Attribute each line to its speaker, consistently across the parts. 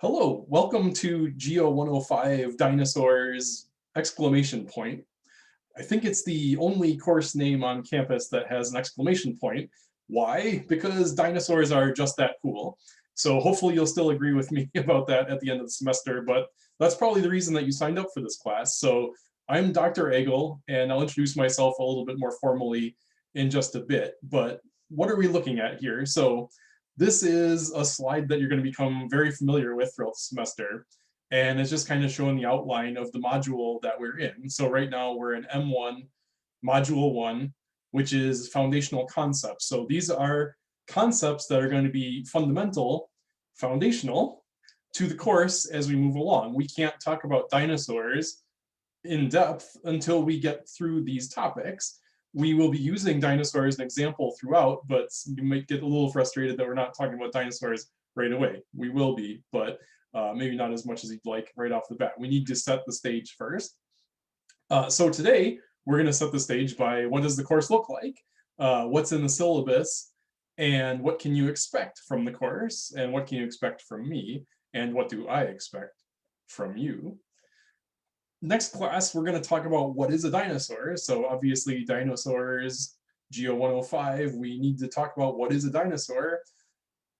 Speaker 1: Hello, welcome to Geo 105 Dinosaurs exclamation point. I think it's the only course name on campus that has an exclamation point. Why? Because dinosaurs are just that cool. So hopefully you'll still agree with me about that at the end of the semester, but that's probably the reason that you signed up for this class. So I'm Dr. Agel, and I'll introduce myself a little bit more formally in just a bit. But what are we looking at here? So this is a slide that you're going to become very familiar with throughout the semester. And it's just kind of showing the outline of the module that we're in. So right now we're in M1, Module 1, which is foundational concepts. So these are concepts that are going to be foundational to the course as we move along. We can't talk about dinosaurs in depth until we get through these topics. We will be using dinosaurs as an example throughout, but you might get a little frustrated that we're not talking about dinosaurs right away. We will be, but maybe not as much as you'd like right off the bat. We need to set the stage first. So today, we're going to set the stage by what does the course look like, what's in the syllabus, and what can you expect from the course, and what can you expect from me, and what do I expect from you. Next class, we're going to talk about what is a dinosaur. So obviously dinosaurs, Geo 105, we need to talk about what is a dinosaur.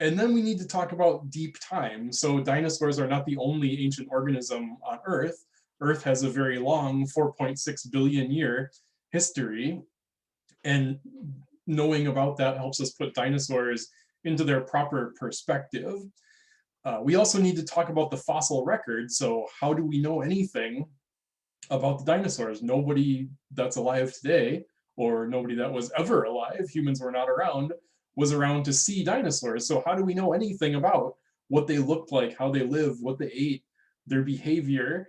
Speaker 1: And then we need to talk about deep time. So dinosaurs are not the only ancient organism on Earth. Earth has a very long 4.6 billion year history. And knowing about that helps us put dinosaurs into their proper perspective. We also need to talk about the fossil record. So how do we know anything about the dinosaurs? Nobody that's alive today, or nobody that was ever alive, humans were not around, was around to see dinosaurs. So how do we know anything about what they looked like, how they lived, what they ate, their behavior?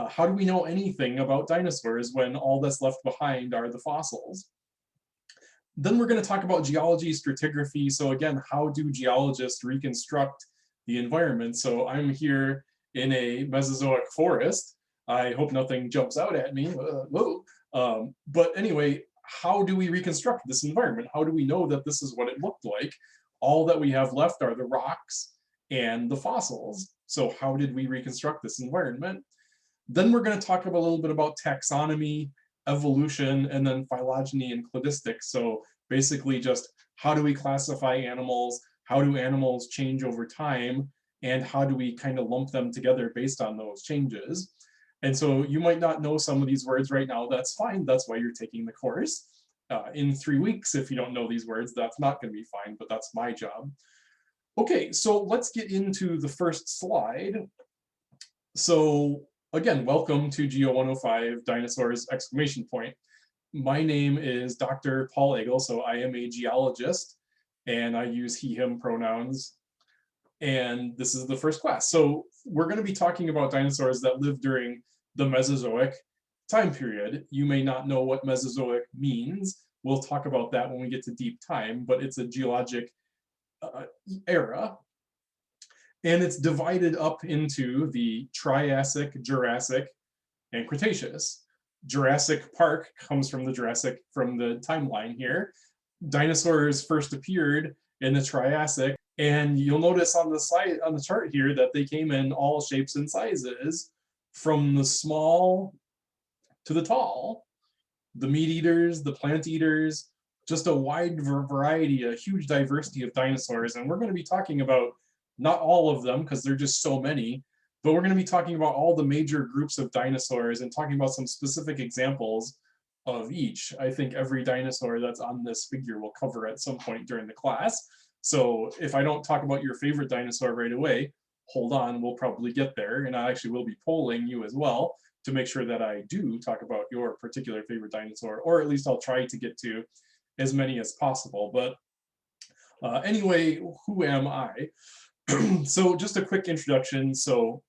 Speaker 1: How do we know anything about dinosaurs when all that's left behind are the fossils? Then we're going to talk about geology, stratigraphy. So again, how do geologists reconstruct the environment? So I'm here in a Mesozoic forest. I hope nothing jumps out at me. Whoa. But anyway, how do we reconstruct this environment? How do we know that this is what it looked like? All that we have left are the rocks and the fossils. So how did we reconstruct this environment? Then we're going to talk a little bit about taxonomy, evolution, and then phylogeny and cladistics. So basically just how do we classify animals? How do animals change over time? And how do we kind of lump them together based on those changes? And so you might not know some of these words right now. That's fine. That's why you're taking the course. In 3 weeks, if you don't know these words, that's not going to be fine, but that's my job. Okay, so let's get into the first slide. So again, welcome to Geo 105 Dinosaurs exclamation point. My name is Dr. Paul Agel, so I am a geologist, and I use he, him pronouns. And this is the first class. So we're going to be talking about dinosaurs that lived during the Mesozoic time period. You may not know what Mesozoic means. We'll talk about that when we get to deep time, but it's a geologic era. And it's divided up into the Triassic, Jurassic, and Cretaceous. Jurassic Park comes from the timeline here. Dinosaurs first appeared in the Triassic, and you'll notice on the chart here that they came in all shapes and sizes, from the small to the tall. The meat eaters, the plant eaters, just a wide variety, a huge diversity of dinosaurs. And we're going to be talking about not all of them because there are just so many, but we're going to be talking about all the major groups of dinosaurs and talking about some specific examples of each. I think every dinosaur that's on this figure will cover at some point during the class. So if I don't talk about your favorite dinosaur right away, hold on, we'll probably get there. And I actually will be polling you as well to make sure that I do talk about your particular favorite dinosaur, or at least I'll try to get to as many as possible. But anyway, who am I? So just a quick introduction. So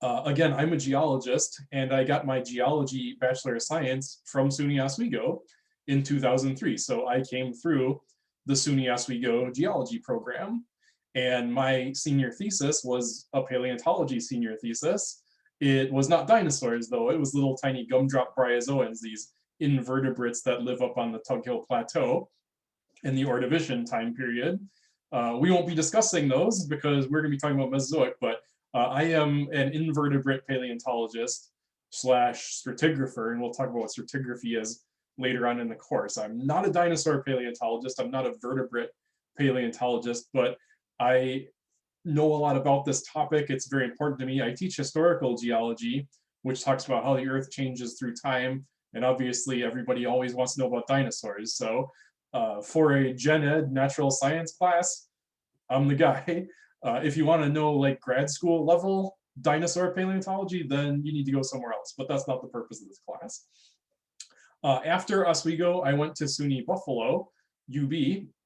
Speaker 1: again, I'm a geologist, and I got my geology Bachelor of Science from SUNY Oswego in 2003. So I came through the SUNY Oswego geology program, and my senior thesis was a paleontology senior thesis. It was not dinosaurs, though. It was little tiny gumdrop bryozoans, these invertebrates that live up on the Tug Hill Plateau in the Ordovician time period. We won't be discussing those because we're going to be talking about Mesozoic, but I am an invertebrate paleontologist slash stratigrapher, and we'll talk about what stratigraphy is later on in the course. I'm not a dinosaur paleontologist, I'm not a vertebrate paleontologist, but I know a lot about this topic. It's very important to me. I teach historical geology, which talks about how the earth changes through time. And obviously everybody always wants to know about dinosaurs. So for a gen ed natural science class, I'm the guy. If you want to know like grad school level dinosaur paleontology, then you need to go somewhere else. But that's not the purpose of this class. After Oswego, I went to SUNY Buffalo, UB,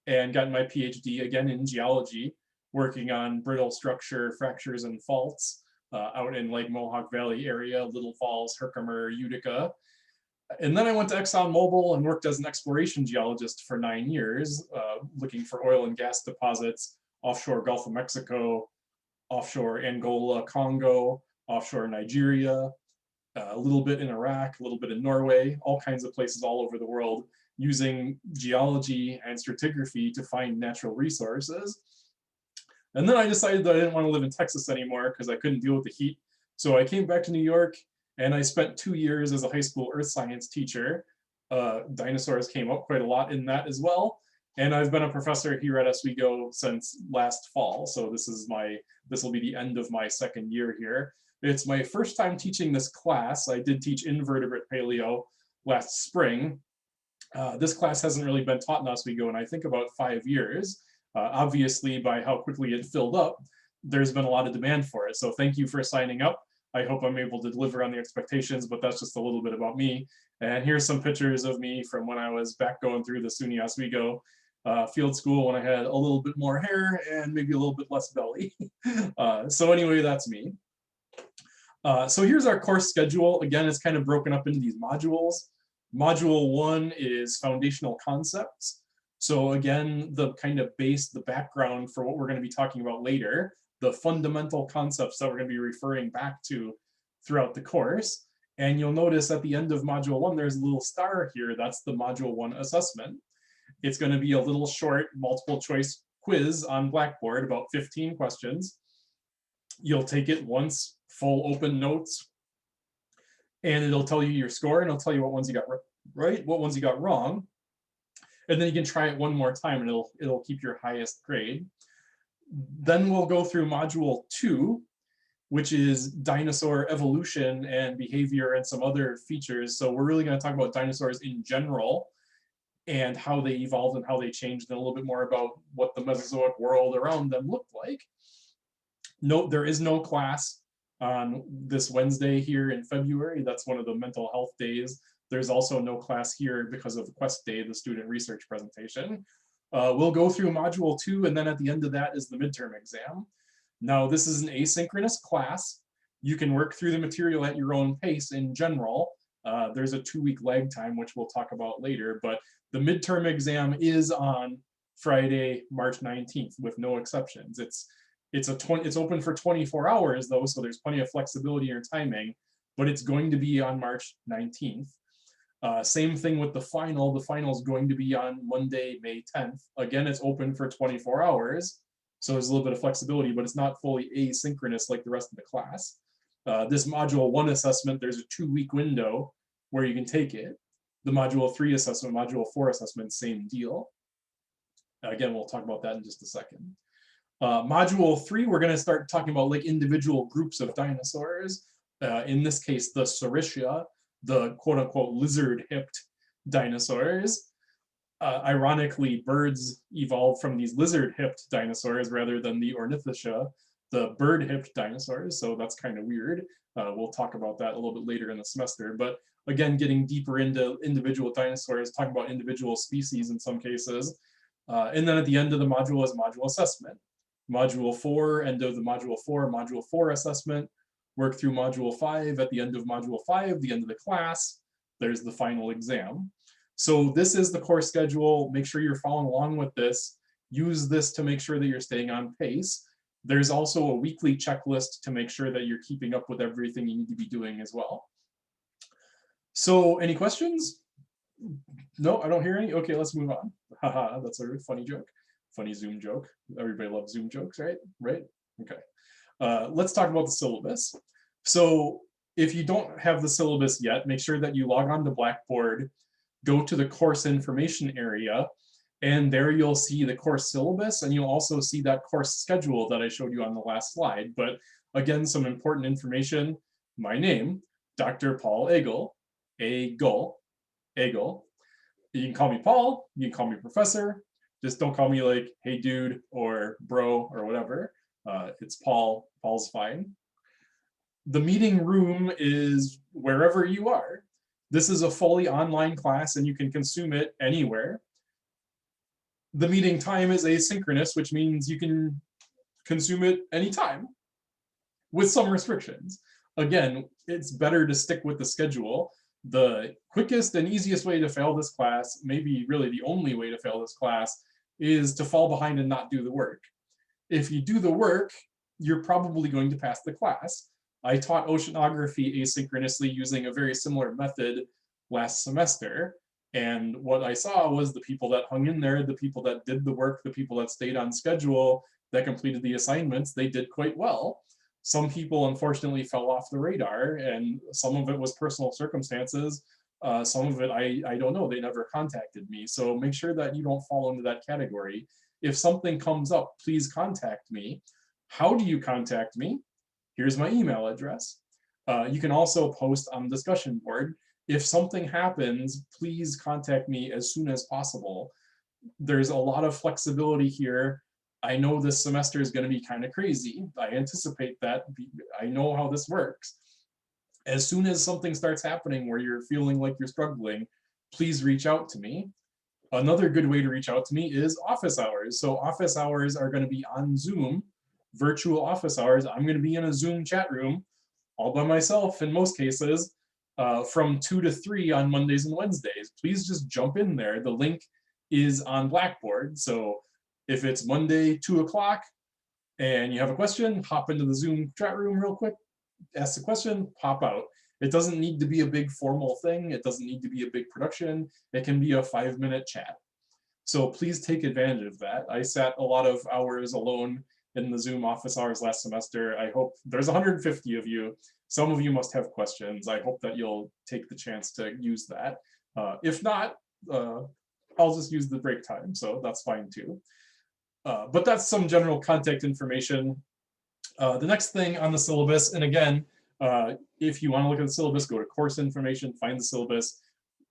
Speaker 1: and got my PhD again in geology, working on brittle structure, fractures, and faults out in like Mohawk Valley area, Little Falls, Herkimer, Utica. And then I went to ExxonMobil and worked as an exploration geologist for 9 years, looking for oil and gas deposits offshore Gulf of Mexico, offshore Angola, Congo, offshore Nigeria, a little bit in Iraq, a little bit in Norway, all kinds of places all over the world, using geology and stratigraphy to find natural resources. And then I decided that I didn't want to live in Texas anymore because I couldn't deal with the heat. So I came back to New York and I spent 2 years as a high school earth science teacher. Dinosaurs came up quite a lot in that as well. And I've been a professor here at Oswego since last fall. So this will be the end of my second year here. It's my first time teaching this class. I did teach invertebrate paleo last spring. This class hasn't really been taught in Oswego in I think about 5 years. Obviously, by how quickly it filled up, there's been a lot of demand for it. So thank you for signing up. I hope I'm able to deliver on the expectations, but that's just a little bit about me. And here's some pictures of me from when I was back going through the SUNY Oswego field school when I had a little bit more hair and maybe a little bit less belly. So anyway, that's me. So here's our course schedule. Again, it's kind of broken up into these modules. Module 1 is foundational concepts. So again, the kind of base, the background for what we're going to be talking about later, the fundamental concepts that we're going to be referring back to throughout the course. And you'll notice at the end of module 1, there's a little star here. That's the module 1 assessment. It's going to be a little short multiple choice quiz on Blackboard, about 15 questions. You'll take it once, full open notes, and it'll tell you your score and it'll tell you what ones you got right, what ones you got wrong. And then you can try it one more time and it'll keep your highest grade. Then we'll go through module 2, which is dinosaur evolution and behavior and some other features. So we're really going to talk about dinosaurs in general and how they evolved and how they changed, and a little bit more about what the Mesozoic world around them looked like. Note, there is no class on this Wednesday here in February. That's one of the mental health days. There's also no class here because of Quest Day, the student research presentation. We'll go through module 2, and then at the end of that is the midterm exam. Now, this is an asynchronous class. You can work through the material at your own pace in general. There's a 2-week lag time, which we'll talk about later, but the midterm exam is on Friday, March 19th, with no exceptions. It's open for 24 hours though, so there's plenty of flexibility in your timing, but it's going to be on March 19th. Same thing with the final. The final is going to be on Monday, May 10th. Again, it's open for 24 hours, so there's a little bit of flexibility, but it's not fully asynchronous like the rest of the class. This module 1 assessment, there's a 2-week window where you can take it. The module 3 assessment, module 4 assessment, same deal. Again, we'll talk about that in just a second. Module 3, we're going to start talking about like individual groups of dinosaurs. In this case, the Saurischia, the quote-unquote lizard-hipped dinosaurs. Ironically, birds evolved from these lizard-hipped dinosaurs rather than the Ornithischia, the bird-hipped dinosaurs, so that's kind of weird. We'll talk about that a little bit later in the semester, but again, getting deeper into individual dinosaurs, talking about individual species in some cases. And then at the end of the module is module assessment. Module 4, end of the module 4 assessment, work through module 5. At the end of module 5, the end of the class, there's the final exam. So this is the course schedule. Make sure you're following along with this. Use this to make sure that you're staying on pace. There's also a weekly checklist to make sure that you're keeping up with everything you need to be doing as well. So any questions? No, I don't hear any. Okay, let's move on. Haha, that's a funny joke. Funny Zoom joke. Everybody loves Zoom jokes, right? Right? Okay. Let's talk about the syllabus. So if you don't have the syllabus yet, make sure that you log on to Blackboard, go to the course information area, and there you'll see the course syllabus, and you'll also see that course schedule that I showed you on the last slide. But again, some important information. My name, Dr. Paul Agel, Agel. You can call me Paul, you can call me Professor. Just don't call me like, hey dude, or bro, or whatever. It's Paul, Paul's fine. The meeting room is wherever you are. This is a fully online class and you can consume it anywhere. The meeting time is asynchronous, which means you can consume it anytime with some restrictions. Again, it's better to stick with the schedule. The quickest and easiest way to fail this class, maybe really the only way to fail this class, is to fall behind and not do the work. If you do the work, you're probably going to pass the class. I taught oceanography asynchronously using a very similar method last semester. And what I saw was the people that hung in there, the people that did the work, the people that stayed on schedule, that completed the assignments, they did quite well. Some people unfortunately fell off the radar, and some of it was personal circumstances. Some of it, I don't know, they never contacted me. So make sure that you don't fall into that category. If something comes up, please contact me. How do you contact me? Here's my email address. You can also post on the discussion board. If something happens, please contact me as soon as possible. There's a lot of flexibility here. I know this semester is going to be kind of crazy. I anticipate that. I know how this works. As soon as something starts happening where you're feeling like you're struggling, please reach out to me. Another good way to reach out to me is office hours. So office hours are going to be on Zoom, virtual office hours. I'm going to be in a Zoom chat room all by myself in most cases, from 2 to 3 on Mondays and Wednesdays. Please just jump in there. The link is on Blackboard. So if it's Monday, 2 o'clock, and you have a question, hop into the Zoom chat room real quick, ask the question, pop out. It doesn't need to be a big formal thing. It doesn't need to be a big production. It can be a 5-minute chat. So please take advantage of that. I sat a lot of hours alone in the Zoom office hours last semester. I hope there's 150 of you. Some of you must have questions. I hope that you'll take the chance to use that. If not, I'll just use the break time, so that's fine too. But that's some general contact information. The next thing on the syllabus, and again, if you want to look at the syllabus, go to course information, find the syllabus.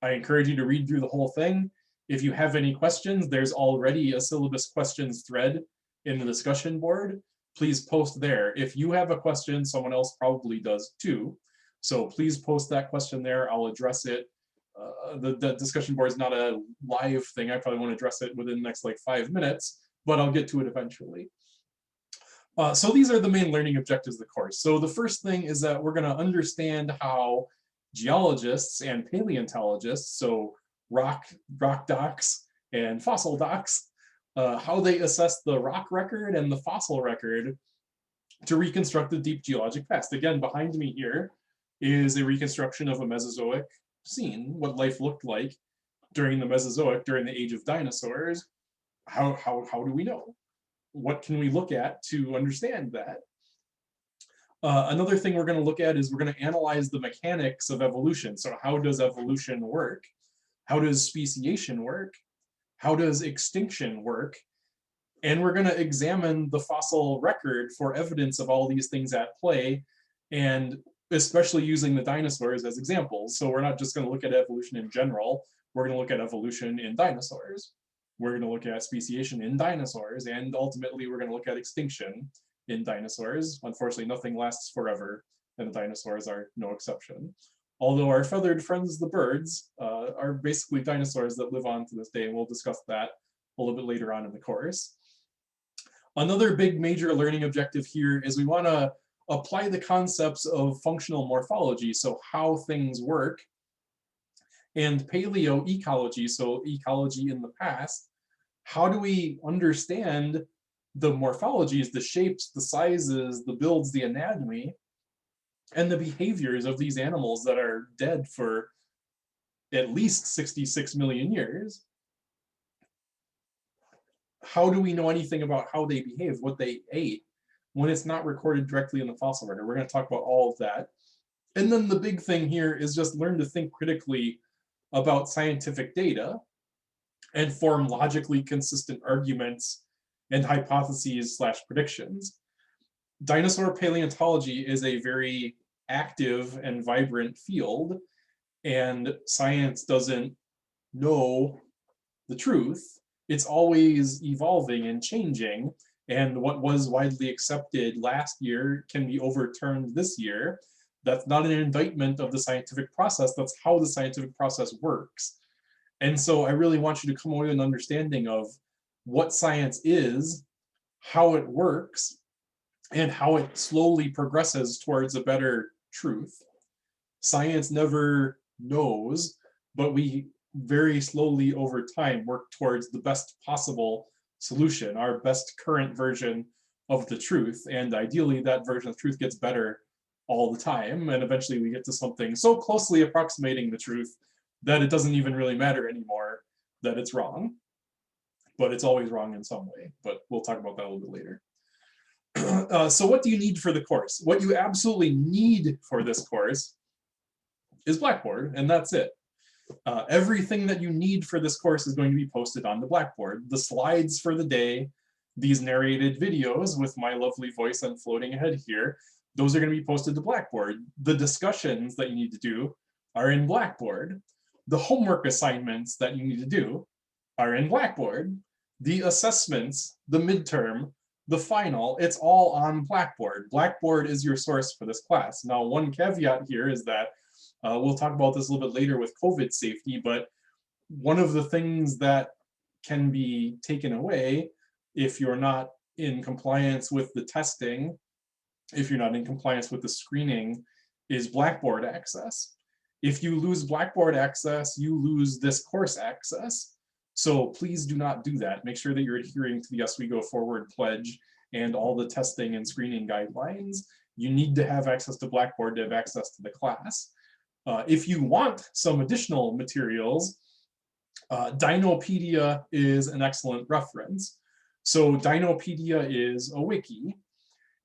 Speaker 1: I encourage you to read through the whole thing. If you have any questions, there's already a syllabus questions thread in the discussion board. Please post there. If you have a question, someone else probably does too. So please post that question there. I'll address it. The discussion board is not a live thing. I probably won't address it within the next like 5 minutes, but I'll get to it eventually. So these are the main learning objectives of the course. So the first thing is that we're going to understand how geologists and paleontologists, so rock docs and fossil docs, how they assess the rock record and the fossil record to reconstruct the deep geologic past. Again, behind me here is a reconstruction of a Mesozoic scene, what life looked like during the Mesozoic, during the age of dinosaurs. How do we know? What can we look at to understand that? Another thing we're going to look at is we're going to analyze the mechanics of evolution. So how does evolution work? How does speciation work? How does extinction work? And we're going to examine the fossil record for evidence of all these things at play, and especially using the dinosaurs as examples. So we're not just going to look at evolution in general. We're going to look at evolution in dinosaurs. We're going to look at speciation in dinosaurs, and ultimately we're going to look at extinction in dinosaurs. Unfortunately, nothing lasts forever, and the dinosaurs are no exception. Although our feathered friends, the birds, are basically dinosaurs that live on to this day, and we'll discuss that a little bit later on in the course. Another big major learning objective here is we want to apply the concepts of functional morphology, so how things work, and paleoecology, so ecology in the past. How do we understand the morphologies, the shapes, the sizes, the builds, the anatomy, and the behaviors of these animals that are dead for at least 66 million years? How do we know anything about how they behave, what they ate? when it's not recorded directly in the fossil record. We're going to talk about all of that. And then the big thing here is just learn to think critically about scientific data and form logically consistent arguments and hypotheses / predictions. Dinosaur paleontology is a very active and vibrant field, and science doesn't know the truth. It's always evolving and changing, and what was widely accepted last year can be overturned this year. That's not an indictment of the scientific process. That's how the scientific process works. And so I really want you to come away with an understanding of what science is, how it works, and how it slowly progresses towards a better truth. Science never knows, but we very slowly over time work towards the best possible solution, our best current version of the truth. And ideally, that version of truth gets better all the time. And eventually we get to something so closely approximating the truth that it doesn't even really matter anymore that it's wrong. But it's always wrong in some way. But we'll talk about that a little bit later. So what do you need for the course? What you absolutely need for this course is Blackboard, and that's it. Everything that you need for this course is going to be posted on the Blackboard. The slides for the day, these narrated videos with my lovely voice I'm floating ahead here, those are going to be posted to Blackboard. The discussions that you need to do are in Blackboard. The homework assignments that you need to do are in Blackboard. The assessments, the midterm, the final, it's all on Blackboard. Blackboard is your source for this class. Now, one caveat here is that we'll talk about this a little bit later with COVID safety, but one of the things that can be taken away if you're not in compliance with the testing, if you're not in compliance with the screening, is Blackboard access. If you lose Blackboard access, you lose this course access. So please do not do that. Make sure that you're adhering to the Yes We Go Forward pledge and all the testing and screening guidelines. You need to have access to Blackboard to have access to the class. If you want some additional materials, Dinopedia is an excellent reference. So Dinopedia is a wiki,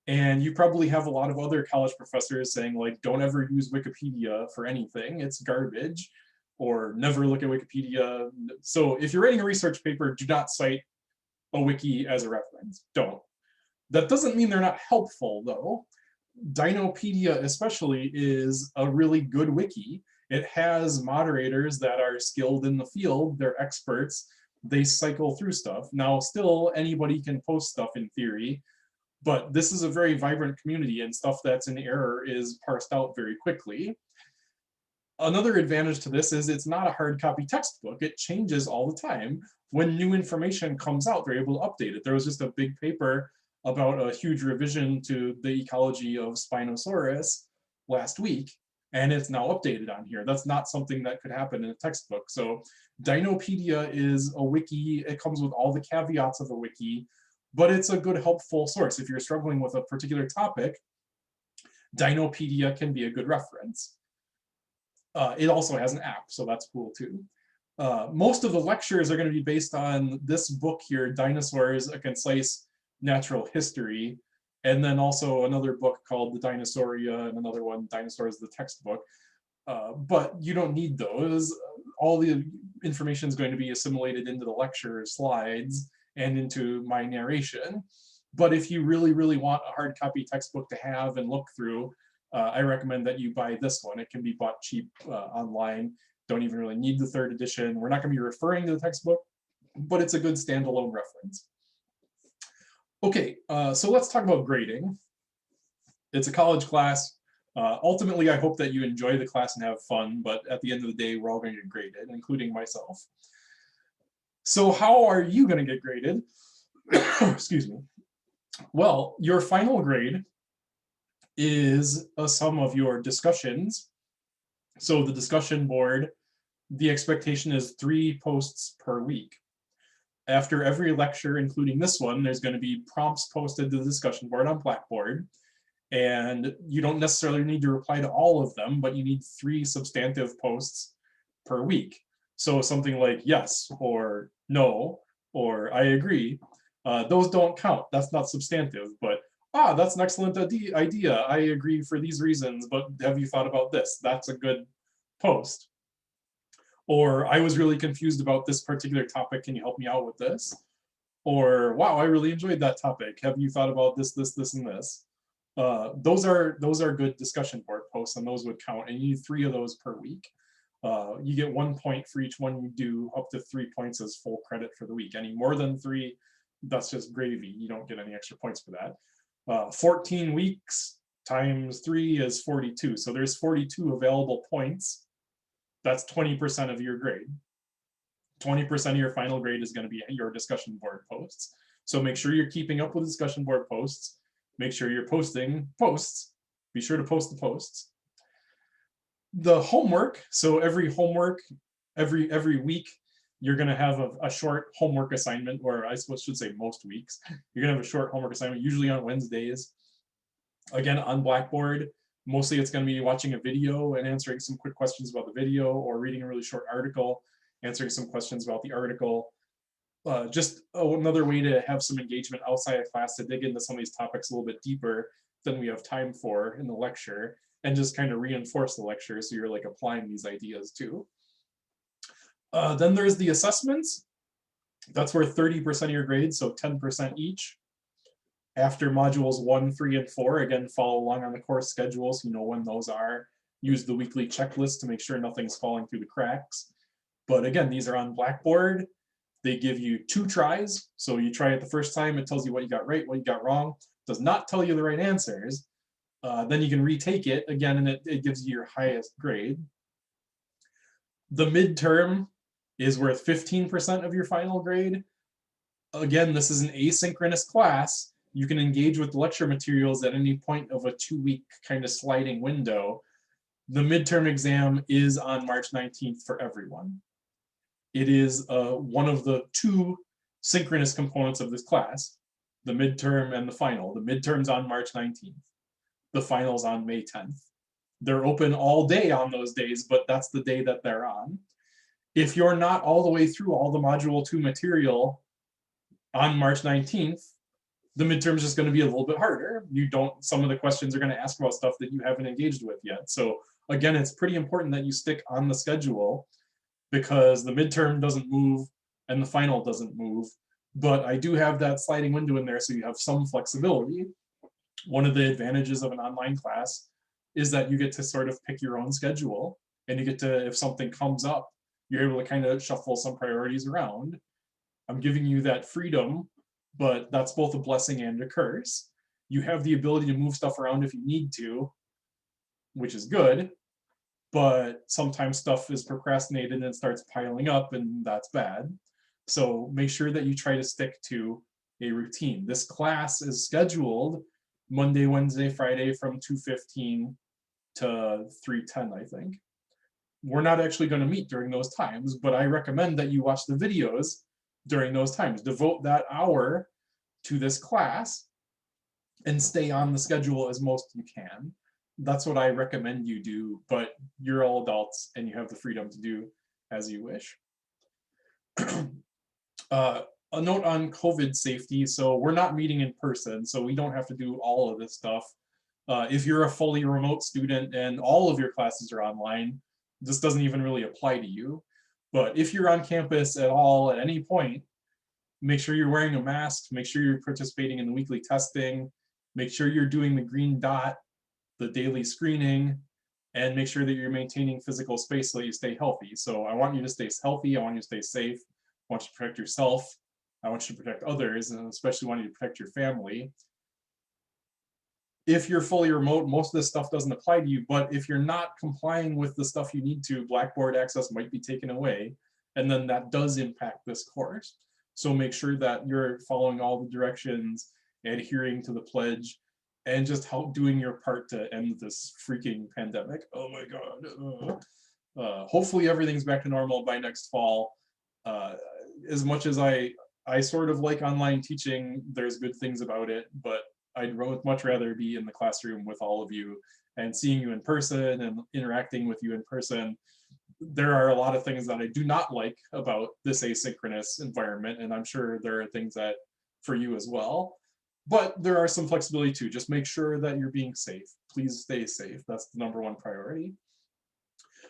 Speaker 1: and you probably have a lot of other college professors saying, like, don't ever use Wikipedia for anything, it's garbage, or never look at Wikipedia. So if you're writing a research paper, do not cite a wiki as a reference, don't. That doesn't mean they're not helpful, though. Dinopedia especially is a really good wiki. It has moderators that are skilled in the field, they're experts, they cycle through stuff. Now, still, anybody can post stuff in theory, but this is a very vibrant community, and stuff that's in error is parsed out very quickly. Another advantage to this is it's not a hard copy textbook. It changes all the time. When new information comes out, they're able to update it. There was just a big paper about a huge revision to the ecology of Spinosaurus last week, and it's now updated on here. That's not something that could happen in a textbook. So Dinopedia is a wiki. It comes with all the caveats of a wiki, but it's a good, helpful source. If you're struggling with a particular topic, Dinopedia can be a good reference. It also has an app, so that's cool too. Most of the lectures are going to be based on this book here, Dinosaurs, A Concise Natural History, and then also another book called The Dinosauria, and another one, Dinosaurs, the textbook. But you don't need those. All the information is going to be assimilated into the lecture slides and into my narration. But if you really, really want a hard copy textbook to have and look through, I recommend that you buy this one. It can be bought cheap online. Don't even really need the 3rd edition. We're not going to be referring to the textbook, but it's a good standalone reference. Okay, so let's talk about grading. It's a college class. Ultimately, I hope that you enjoy the class and have fun, but at the end of the day, we're all going to get graded, including myself. So how are you going to get graded? Excuse me. Well, your final grade is a sum of your discussions. So the discussion board, the expectation is 3 posts per week. After every lecture, including this one, there's going to be prompts posted to the discussion board on Blackboard. And you don't necessarily need to reply to all of them, but you need 3 substantive posts per week. So something like yes, or no, or I agree, those don't count. That's not substantive. But that's an excellent idea. I agree for these reasons, but have you thought about this? That's a good post. Or I was really confused about this particular topic. Can you help me out with this? Or wow, I really enjoyed that topic. Have you thought about this, this, and this? Those are good discussion board posts, and those would count. And you need 3 of those per week. You get 1 point for each one you do, up to 3 points as full credit for the week. Any more than 3, that's just gravy. You don't get any extra points for that. 14 weeks times 3 is 42. So there's 42 available points. That's 20% of your grade. 20% of your final grade is going to be your discussion board posts. So make sure you're keeping up with discussion board posts. Make sure you're posting posts. Be sure to post the posts. The homework, so every week, you're going to have a short homework assignment, or I should say most weeks. You're going to have a short homework assignment, usually on Wednesdays. Again, on Blackboard, mostly it's going to be watching a video and answering some quick questions about the video, or reading a really short article, answering some questions about the article. Just another way to have some engagement outside of class, to dig into some of these topics a little bit deeper than we have time for in the lecture, and just kind of reinforce the lecture so you're like applying these ideas too. Then there's the assessments. That's worth 30% of your grade, so 10% each. After modules 1, 3, and 4, again, follow along on the course schedule so you know when those are. Use the weekly checklist to make sure nothing's falling through the cracks. But again, these are on Blackboard. They give you 2 tries. So you try it the first time, it tells you what you got right, what you got wrong. It does not tell you the right answers. Then you can retake it again, and it gives you your highest grade. The midterm is worth 15% of your final grade. Again, this is an asynchronous class. You can engage with lecture materials at any point of a 2-week kind of sliding window. The midterm exam is on March 19th for everyone. It is one of the 2 synchronous components of this class, the midterm and the final. The midterm's on March 19th. The final's on May 10th. They're open all day on those days, but that's the day that they're on. If you're not all the way through all the Module 2 material on March 19th, the midterm is just going to be a little bit harder. Some of the questions are going to ask about stuff that you haven't engaged with yet. So again, it's pretty important that you stick on the schedule, because the midterm doesn't move and the final doesn't move. But I do have that sliding window in there so you have some flexibility. One of the advantages of an online class is that you get to sort of pick your own schedule, and you get to, if something comes up, you're able to kind of shuffle some priorities around. I'm giving you that freedom, but that's both a blessing and a curse. You have the ability to move stuff around if you need to, which is good, but sometimes stuff is procrastinated and starts piling up, and that's bad. So make sure that you try to stick to a routine. This class is scheduled Monday, Wednesday, Friday from 2:15 to 3:10, I think. We're not actually going to meet during those times, but I recommend that you watch the videos during those times. Devote that hour to this class and stay on the schedule as most you can. That's what I recommend you do, but you're all adults and you have the freedom to do as you wish. A note on COVID safety. So we're not meeting in person, so we don't have to do all of this stuff. If you're a fully remote student and all of your classes are online, this doesn't even really apply to you. But if you're on campus at all at any point, make sure you're wearing a mask, make sure you're participating in the weekly testing, make sure you're doing the green dot, the daily screening, and make sure that you're maintaining physical space so that you stay healthy. So I want you to stay healthy, I want you to stay safe, I want you to protect yourself, I want you to protect others, and especially want you to protect your family. If you're fully remote, most of this stuff doesn't apply to you, but if you're not complying with the stuff you need to, Blackboard access might be taken away, and then that does impact this course. So make sure that you're following all the directions, adhering to the pledge, and just doing your part to end this freaking pandemic. Oh my God. Hopefully everything's back to normal by next fall. As much as I sort of like online teaching, there's good things about it, but I'd much rather be in the classroom with all of you and seeing you in person and interacting with you in person. There are a lot of things that I do not like about this asynchronous environment, and I'm sure there are things that for you as well. But there are some flexibility too. Just make sure that you're being safe. Please stay safe. That's the #1 priority.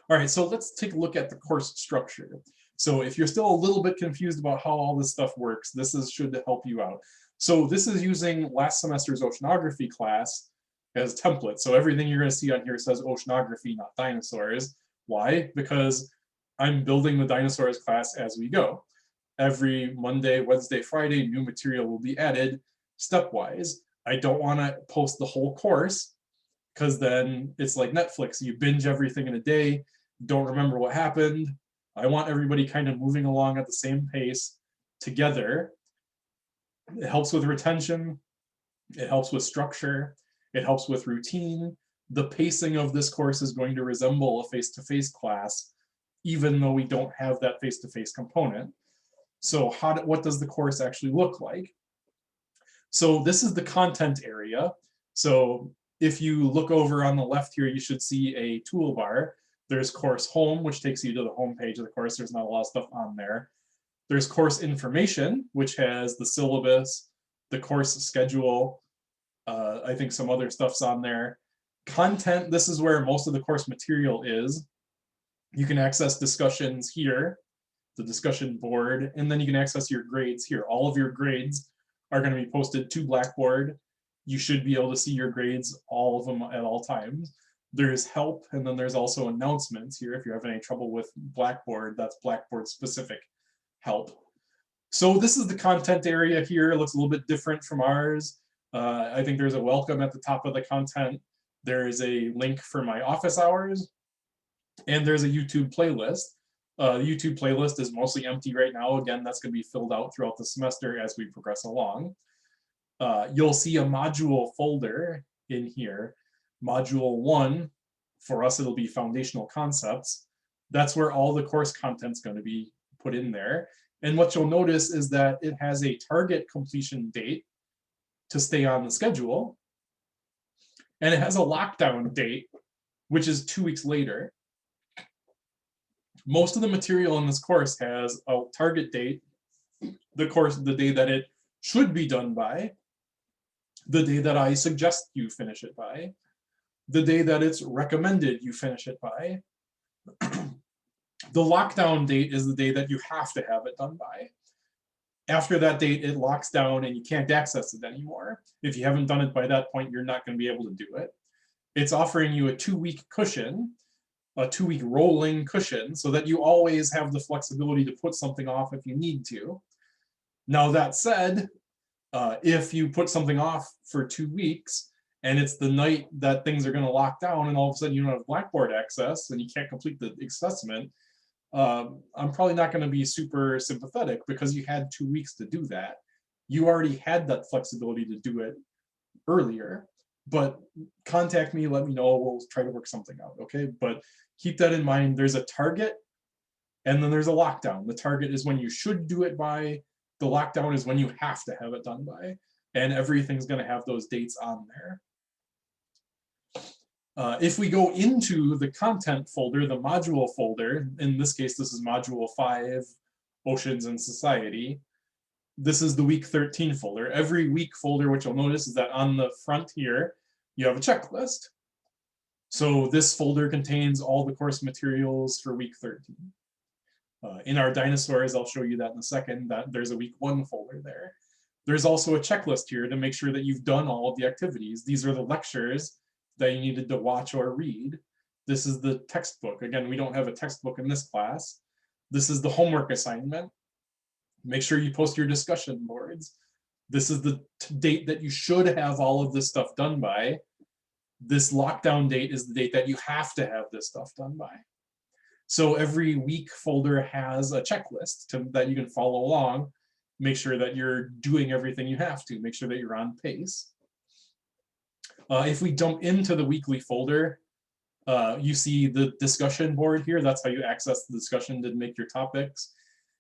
Speaker 1: All right, so let's take a look at the course structure. So if you're still a little bit confused about how all this stuff works, this should help you out. So this is using last semester's oceanography class as template. So everything you're going to see on here says oceanography, not dinosaurs. Why? Because I'm building the dinosaurs class as we go. Every Monday, Wednesday, Friday, new material will be added stepwise. I don't want to post the whole course because then it's like Netflix. You binge everything in a day, don't remember what happened. I want everybody kind of moving along at the same pace together. It helps with retention. It helps with structure. It helps with routine. The pacing of this course is going to resemble a face-to-face class, even though we don't have that face-to-face component. So what does the course actually look like? So this is the content area. So if you look over on the left here, you should see a toolbar. There's course home, which takes you to the home page of the course. There's not a lot of stuff on there. There's course information, which has the syllabus, the course schedule. I think some other stuff's on there. Content, this is where most of the course material is. You can access discussions here, the discussion board, and then you can access your grades here. All of your grades are going to be posted to Blackboard. You should be able to see your grades, all of them at all times. There's help, and then there's also announcements here. If you're having any trouble with Blackboard, that's Blackboard specific help. So this is the content area here. It looks a little bit different from ours. I think there's a welcome at the top of the content. There is a link for my office hours, and there's a YouTube playlist. The YouTube playlist is mostly empty right now. Again, that's going to be filled out throughout the semester as we progress along. You'll see a module folder in here. Module 1, for us, it'll be foundational concepts. That's where all the course content's going to be put in there. And what you'll notice is that it has a target completion date to stay on the schedule. And it has a lockdown date, which is 2 weeks later. Most of the material in this course has a target date, the day that it should be done by, the day that I suggest you finish it by, the day that it's recommended you finish it by. The lockdown date is the day that you have to have it done by. After that date, it locks down and you can't access it anymore. If you haven't done it by that point, you're not going to be able to do it. It's offering you a 2-week cushion, a 2-week rolling cushion, so that you always have the flexibility to put something off if you need to. Now, that said, if you put something off for 2 weeks and it's the night that things are going to lock down and all of a sudden you don't have Blackboard access and you can't complete the assessment, I'm probably not going to be super sympathetic because you had 2 weeks to do that. You already had that flexibility to do it earlier, but contact me, let me know, we'll try to work something out, okay? But keep that in mind, there's a target and then there's a lockdown. The target is when you should do it by, the lockdown is when you have to have it done by, and everything's going to have those dates on there. If we go into the content folder, the module folder, in this case, this is module 5, Oceans and Society. This is the week 13 folder. Every week folder, what you'll notice is that on the front here, you have a checklist. So this folder contains all the course materials for week 13. In our dinosaurs, I'll show you that in a second, that there's a week 1 folder there. There's also a checklist here to make sure that you've done all of the activities. These are the lectures that you needed to watch or read. This is the textbook. Again, we don't have a textbook in this class. This is the homework assignment. Make sure you post your discussion boards. This is the date that you should have all of this stuff done by. This lockdown date is the date that you have to have this stuff done by. So every week folder has a checklist that you can follow along. Make sure that you're doing everything you have to. Make sure that you're on pace. If we jump into the weekly folder, you see the discussion board here. That's how you access the discussion to make your topics.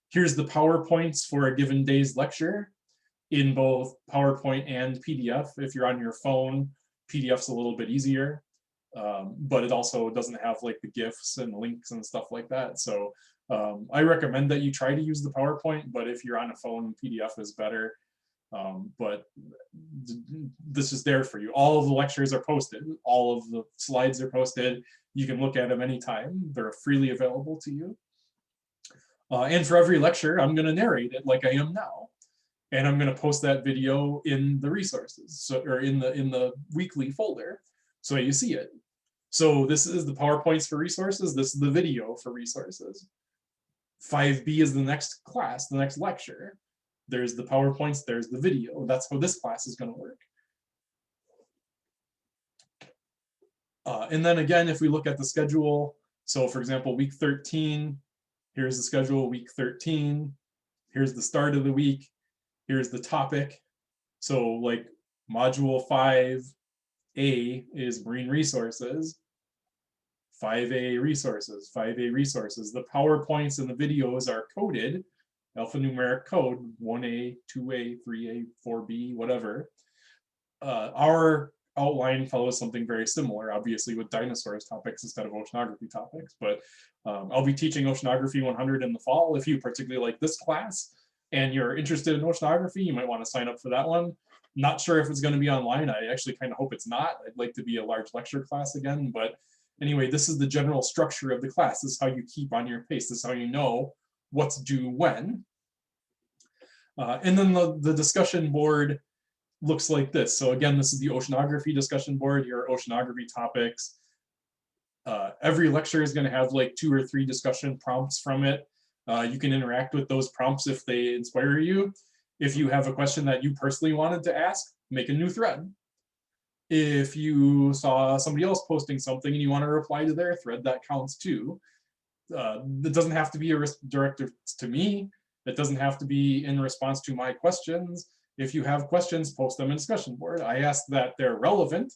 Speaker 1: Here's the PowerPoints for a given day's lecture in both PowerPoint and PDF. If you're on your phone, PDF's a little bit easier, but it also doesn't have like the GIFs and links and stuff like that. So I recommend that you try to use the PowerPoint, but if you're on a phone, PDF is better. But this is there for you. All of the lectures are posted. All of the slides are posted. You can look at them anytime. They're freely available to you. And for every lecture, I'm going to narrate it like I am now. And I'm going to post that video in the resources, so, or in the weekly folder, so you see it. So this is the PowerPoints for resources. This is the video for resources. 5B is the next class, the next lecture. There's the PowerPoints, there's the video. That's how this class is going to work. And then again, if we look at the schedule, so for example, week 13, here's the schedule, week 13, here's the start of the week, here's the topic. So like module 5A is marine resources, 5A resources, 5A resources. The PowerPoints and the videos are coded, alphanumeric code, 1A, 2A, 3A, 4B, whatever. Our outline follows something very similar, obviously with dinosaurs topics instead of oceanography topics, but I'll be teaching Oceanography 100 in the fall. If you particularly like this class and you're interested in oceanography, you might want to sign up for that one. Not sure if it's going to be online. I actually kind of hope it's not. I'd like to be a large lecture class again, but anyway, this is the general structure of the class. This is how you keep on your pace. This is how you know what's due when. And then the discussion board looks like this. So again, this is the oceanography discussion board. Here are oceanography topics. Every lecture is going to have like 2 or 3 discussion prompts from it. You can interact with those prompts if they inspire you. If you have a question that you personally wanted to ask, make a new thread. If you saw somebody else posting something and you want to reply to their thread, that counts too. It doesn't have to be a directive to me. It doesn't have to be in response to my questions. If you have questions, post them in discussion board. I ask that they're relevant.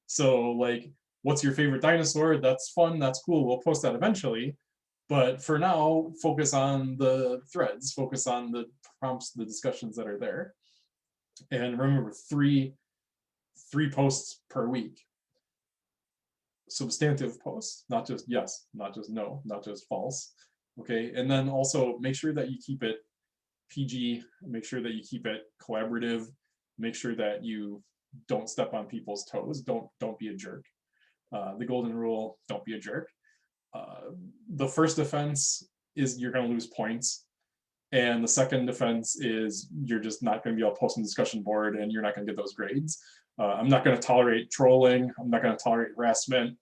Speaker 1: So like, what's your favorite dinosaur? That's fun, that's cool, we'll post that eventually. But for now, focus on the threads, focus on the prompts, the discussions that are there. And remember, three posts per week. Substantive posts, not just yes, not just no, not just false. Okay, and then also make sure that you keep it PG, make sure that you keep it collaborative, make sure that you don't step on people's toes, don't be a jerk. The golden rule, don't be a jerk. The first offense is you're going to lose points, and the second offense is you're just not going to be able to post on the discussion board and you're not going to get those grades. I'm not going to tolerate trolling. I'm not going to tolerate harassment.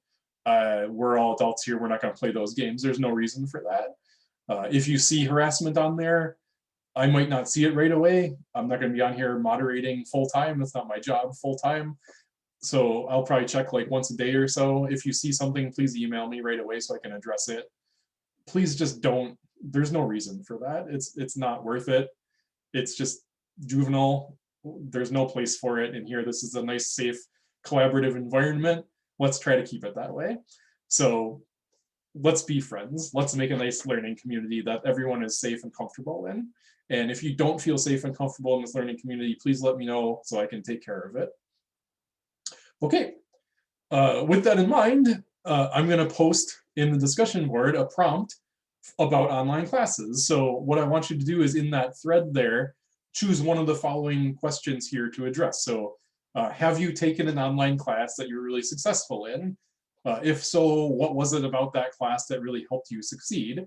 Speaker 1: We're all adults here. We're not going to play those games. There's no reason for that. If you see harassment on there, I might not see it right away. I'm not going to be on here moderating full time. That's not my job full time. So I'll probably check like once a day or so. If you see something, please email me right away so I can address it. Please just don't. There's no reason for that. It's not worth it. It's just juvenile. There's no place for it in here. This is a nice, safe, collaborative environment. Let's try to keep it that way. So let's be friends. Let's make a nice learning community that everyone is safe and comfortable in. And if you don't feel safe and comfortable in this learning community, please let me know so I can take care of it. Okay, with that in mind, I'm going to post in the discussion board a prompt about online classes. So what I want you to do is in that thread there, choose one of the following questions here to address. So have you taken an online class that you're really successful in? If so, what was it about that class that really helped you succeed?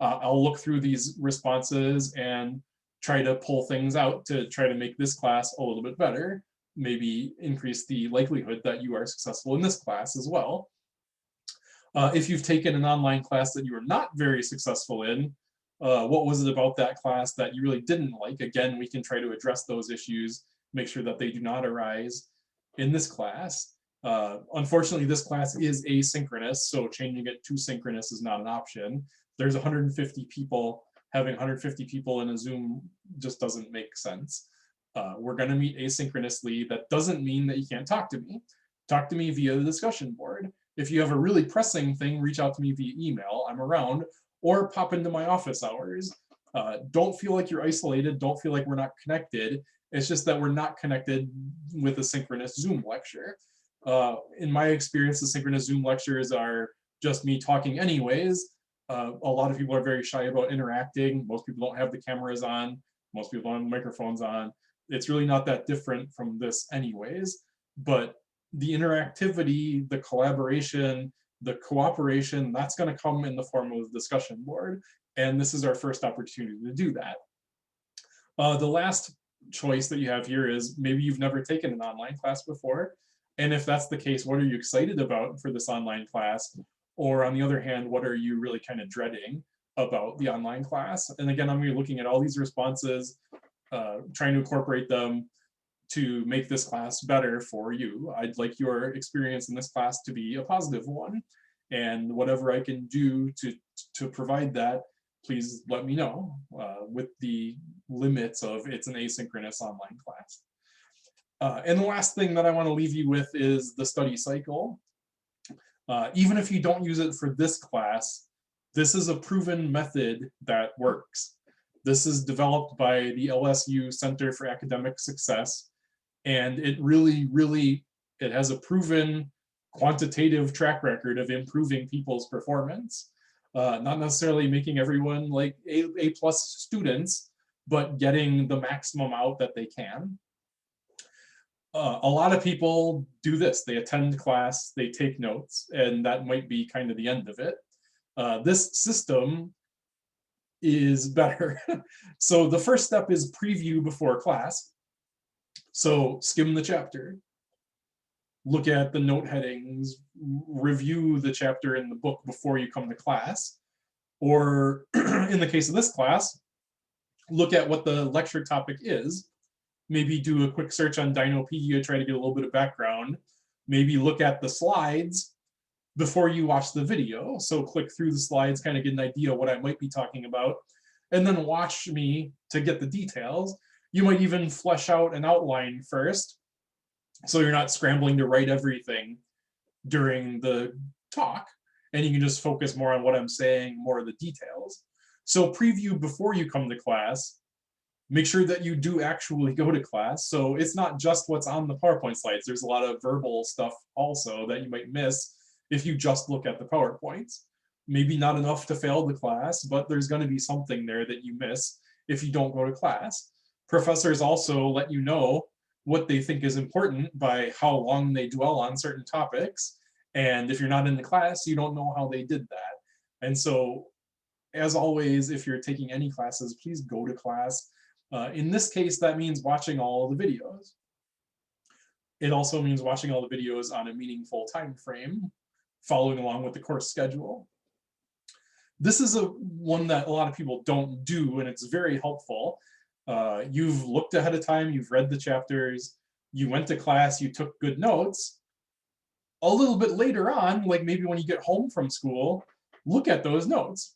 Speaker 1: I'll look through these responses and try to pull things out to try to make this class a little bit better, maybe increase the likelihood that you are successful in this class as well. If you've taken an online class that you were not very successful in, what was it about that class that you really didn't like? Again, we can try to address those issues, make sure that they do not arise in this class. Unfortunately, this class is asynchronous, so changing it to synchronous is not an option. There's 150 people. Having 150 people in a Zoom just doesn't make sense. We're going to meet asynchronously. That doesn't mean that you can't talk to me. Talk to me via the discussion board. If you have a really pressing thing, reach out to me via email. I'm around, or pop into my office hours. Don't feel like you're isolated. Don't feel like we're not connected. It's just that we're not connected with a synchronous Zoom lecture. In my experience, the synchronous Zoom lectures are just me talking anyways. A lot of people are very shy about interacting. Most people don't have the cameras on. Most people don't have the microphones on. It's really not that different from this anyways, but the interactivity, the collaboration, the cooperation, that's going to come in the form of the discussion board. And this is our first opportunity to do that. The last choice that you have here is maybe you've never taken an online class before. And if that's the case, what are you excited about for this online class? Or on the other hand, what are you really kind of dreading about the online class? And again, I'm going to be looking at all these responses, trying to incorporate them to make this class better for you. I'd like your experience in this class to be a positive one. And whatever I can do to provide that, please let me know, with the limits of it's an asynchronous online class. And the last thing that I want to leave you with is the study cycle. Even if you don't use it for this class, this is a proven method that works. This is developed by the LSU Center for Academic Success, and it really has a proven quantitative track record of improving people's performance. Not necessarily making everyone like A+ students, but getting the maximum out that they can. A lot of people do this. They attend class, they take notes, and that might be kind of the end of it. This system is better. So the first step is preview before class. So skim the chapter, look at the note headings, review the chapter in the book before you come to class. Or in the case of this class, look at what the lecture topic is. Maybe do a quick search on Dinopedia, try to get a little bit of background. Maybe look at the slides before you watch the video. So click through the slides, kind of get an idea of what I might be talking about, and then watch me to get the details. You might even flesh out an outline first, so you're not scrambling to write everything during the talk, and you can just focus more on what I'm saying, more of the details. So preview before you come to class. Make sure that you do actually go to class. So it's not just what's on the PowerPoint slides. There's a lot of verbal stuff also that you might miss if you just look at the PowerPoints. Maybe not enough to fail the class, but there's going to be something there that you miss if you don't go to class. Professors also let you know what they think is important by how long they dwell on certain topics. And if you're not in the class, you don't know how they did that. And so, as always, if you're taking any classes, please go to class. In this case, that means watching all the videos. It also means watching all the videos on a meaningful time frame, following along with the course schedule. This is one that a lot of people don't do, and it's very helpful. You've looked ahead of time, you've read the chapters, you went to class, you took good notes. A little bit later on, like maybe when you get home from school, look at those notes.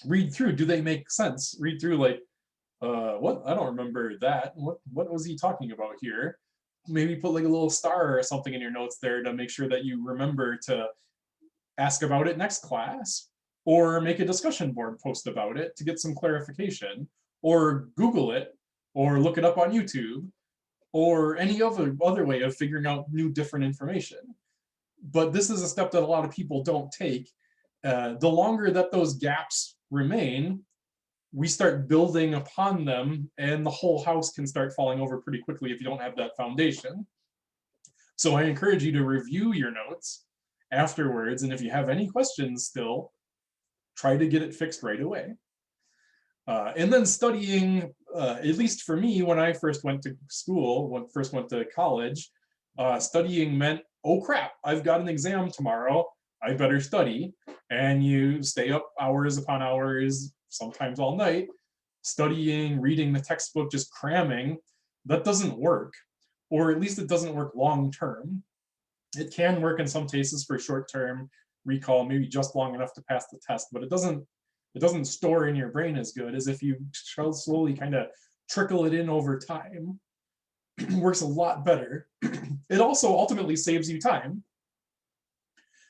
Speaker 1: Read through, do they make sense? Read through like, what? I don't remember that. What was he talking about here? Maybe put like a little star or something in your notes there to make sure that you remember to ask about it next class, or make a discussion board post about it to get some clarification, or Google it, or look it up on YouTube, or any other way of figuring out new different information. But this is a step that a lot of people don't take. The longer that those gaps remain, we start building upon them, and the whole house can start falling over pretty quickly if you don't have that foundation. So I encourage you to review your notes afterwards, and if you have any questions still, try to get it fixed right away. And then studying, at least for me, when I first went to school, when I first went to college, studying meant, oh crap, I've got an exam tomorrow, I better study. And you stay up hours upon hours, sometimes all night, studying, reading the textbook, just cramming. That doesn't work, or at least it doesn't work long term. It can work in some cases for short term recall, maybe just long enough to pass the test, but it doesn't store in your brain as good as if you slowly kind of trickle it in over time. It works a lot better. It also ultimately saves you time.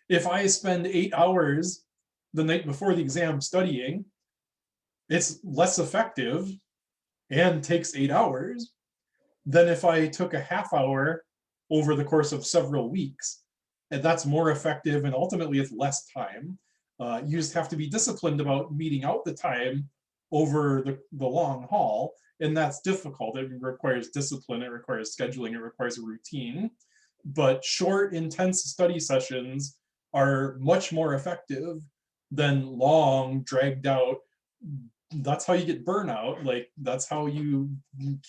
Speaker 1: If I spend 8 hours the night before the exam studying, it's less effective and takes 8 hours than if I took a half hour over the course of several weeks. And that's more effective, and ultimately it's less time. You just have to be disciplined about meeting out the time over the long haul, and that's difficult. It requires discipline, it requires scheduling, it requires a routine. But short, intense study sessions are much more effective than long, dragged out. That's how you get burnout. Like, that's how you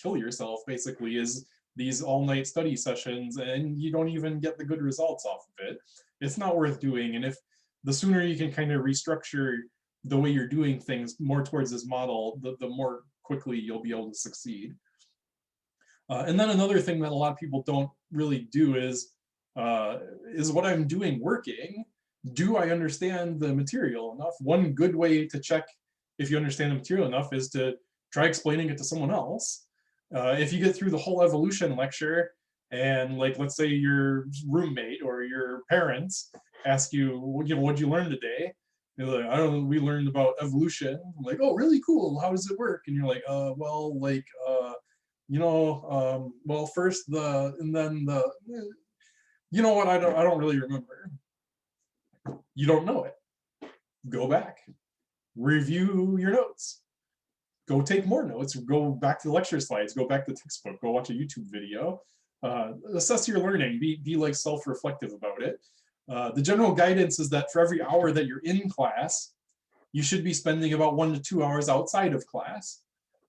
Speaker 1: kill yourself, basically, is these all-night study sessions, and you don't even get the good results off of it. It's not worth doing. And if the sooner you can kind of restructure the way you're doing things more towards this model, the more quickly you'll be able to succeed. And then another thing that a lot of people don't really do is what I'm doing working? Do I understand the material enough? One good way to check if you understand the material enough is to try explaining it to someone else. If you get through the whole evolution lecture and, like, let's say your roommate or your parents ask you, what'd you learn today? You're like, I don't know, we learned about evolution. I'm like, oh, really cool. How does it work? And you're like, well, like, well, first and then you know what, I don't really remember. You don't know it. Go back, review your notes, go take more notes, go back to the lecture slides, go back to the textbook, go watch a YouTube video, assess your learning, be like self-reflective about it. The general guidance is that for every hour that you're in class, you should be spending about 1 to 2 hours outside of class.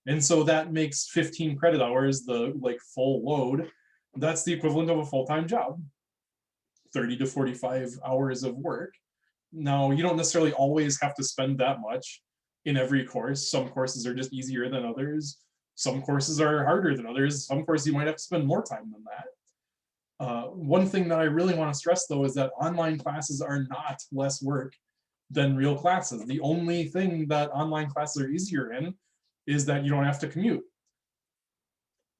Speaker 1: And so that makes 15 credit hours the full load. That's the equivalent of a full-time job, 30 to 45 hours of work. Now, you don't necessarily always have to spend that much in every course. Some courses are just easier than others. Some courses are harder than others. Some courses you might have to spend more time than that. One thing that I really want to stress, though, is that online classes are not less work than real classes. The only thing that online classes are easier in is that you don't have to commute.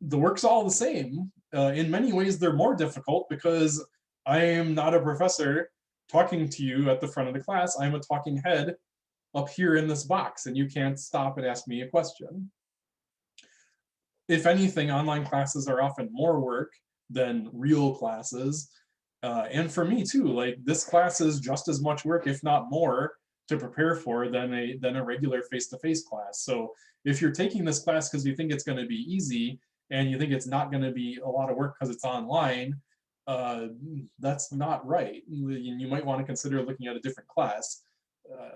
Speaker 1: The work's all the same. In many ways, they're more difficult because I am not a professor talking to you at the front of the class. I'm a talking head up here in this box, and you can't stop and ask me a question. If anything, online classes are often more work than real classes. And for me too, like, this class is just as much work, if not more, to prepare for than a regular face-to-face class. So if you're taking this class because you think it's going to be easy and you think it's not going to be a lot of work because it's online, that's not right. You might want to consider looking at a different class.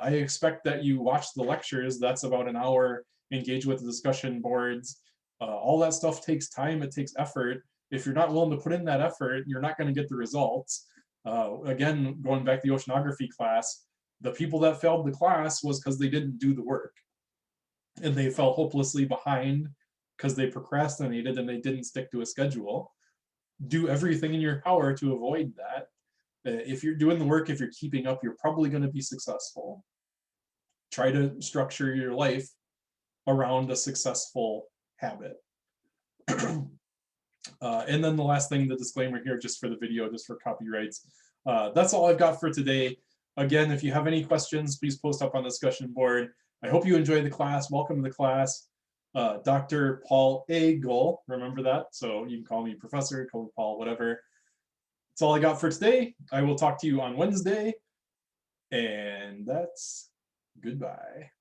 Speaker 1: I expect that you watch the lectures. That's about an hour. Engage with the discussion boards. All that stuff takes time. It takes effort. If you're not willing to put in that effort, you're not going to get the results. Again, going back to the oceanography class, the people that failed the class was because they didn't do the work. And they fell hopelessly behind because they procrastinated and they didn't stick to a schedule. Do everything in your power to avoid that. If you're doing the work, if you're keeping up, you're probably going to be successful. Try to structure your life around a successful habit. And then the last thing, the disclaimer here, just for the video, just for copyrights. That's all I've got for today. Again, if you have any questions, please post up on the discussion board. I hope you enjoyed the class. Welcome to the class. Dr. Paul A. Gull, remember that? So you can call me Professor, call me Paul, whatever. That's all I got for today. I will talk to you on Wednesday. And that's goodbye.